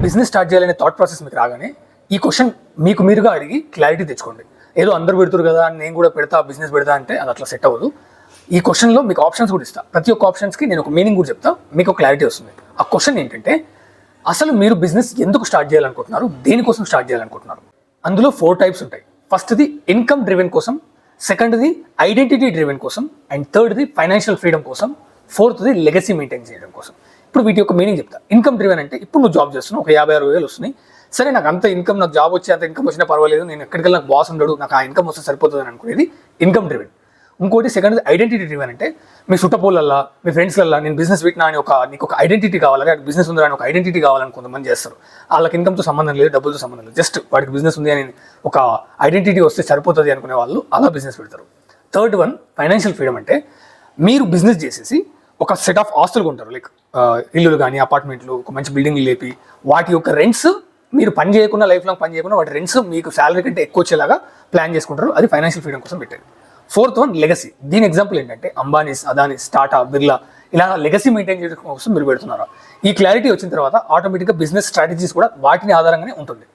Business start చేయాలనే thought process మీకు రాగానే ఈ క్వశ్చన్ మీకు మీరుగా అడిగి క్లారిటీ తెచ్చుకోండి. ఏదో అందరూ పెడుతురు కదా నేను కూడా పెడతా బిజినెస్ పెడతా అంటే అది అట్లా సెట్ అవ్వదు. ఈ క్వశ్చన్లో మీకు ఆప్షన్స్ కూడా ఇస్తా. ప్రతి ఒక్క ఆప్షన్స్కి నేను ఒక మీనింగ్ కూడా చెప్తా, మీకు ఒక క్లారిటీ వస్తుంది. ఆ క్వశ్చన్ ఏంటంటే అసలు మీరు బిజినెస్ ఎందుకు స్టార్ట్ చేయాలనుకుంటున్నారు, దేనికోసం స్టార్ట్ చేయాలనుకుంటున్నారు. అందులో 4 టైప్స్ ఉంటాయి. ఫస్ట్ది ఇన్కమ్ డ్రివెన్ కోసం, సెకండ్ది ఐడెంటిటీ డ్రివెన్ కోసం, అండ్ థర్డ్ది ఫైనాన్షియల్ ఫ్రీడమ్ కోసం, ఫోర్త్ది లెగసీ మెయింటైన్ చేయడం కోసం. ఇప్పుడు వీటి యొక్క మీనింగ్ చెప్తా. ఇన్కమ్ డ్రివెన్ అంటే ఇప్పుడు నువ్వు జాబ్ చేస్తున్నావు, ఒక 50-60 వేలు వస్తున్నాయి. సరే నాకు అంత ఇన్కమ్, నాకు జాబ్ వచ్చి అంత ఇన్కమ్ వచ్చినా పర్వాలేదు, నేను ఎక్కడికెళ్ళి నాకు బాస్ ఉండడు, నాకు ఆ ఇన్కమ్ వస్తే సరిపోతుంది అని అనుకునేది ఇన్కమ్ డ్రివెన్. ఇంకోటి సెకండ్ ఐడెంటిటీ డ్రివెన్ అంటే మీ చుట్టపోలల్లా మీ ఫ్రెండ్స్లల్లా నేను బిజినెస్ పెట్టినా అని నీకు ఒక ఐడెంటిటీ కావాలి, నాకు బిజినెస్ ఉందా అని ఒక ఐడెంటిటీ కావాలని కొంతమంది చేస్తారు. వాళ్ళకి ఇన్కమ్తో సంబంధం లేదు, డబ్బులతో సంబంధం లేదు, జస్ట్ వాడికి బిజినెస్ ఉంది అని ఒక ఐడెంటిటీ వస్తే సరిపోతుంది అనుకునే వాళ్ళు అలా బిజినెస్ పెడతారు. థర్డ్ వన్ ఫైనాన్షియల్ ఫ్రీడమ్ అంటే మీరు బిజినెస్ చేసేసి ఒక సెట్ ఆఫ్ ఆస్తులు కొంటారు, లైక్ ఇల్లులు కానీ అపార్ట్మెంట్లు, ఒక మంచి బిల్డింగ్లు లేపి వాటి యొక్క రెంట్స్ మీరు పని చేయకుండా లైఫ్ లాంగ్ పని చేయకుండా వాటి రెంట్స్ మీకు శాలరీ కంటే ఎక్కువ వచ్చేలాగా ప్లాన్ చేసుకుంటారు. అది ఫైనాన్షియల్ ఫ్రీడమ్ కోసం పెట్టేది. Fourth one legacy. దీని ఎగ్జాంపుల్ ఏంటంటే అంబానీస్, అదానీస్, టాటా, బిర్లా ఇలా లెగసీ మెయింటైన్ చేయడం కోసం మీరు పెడుతున్నారు. ఈ క్లారిటీ వచ్చిన తర్వాత ఆటోమేటిక్గా బిజినెస్ స్ట్రాటజీస్ కూడా వాటిని ఆధారంగానే ఉంటుంది.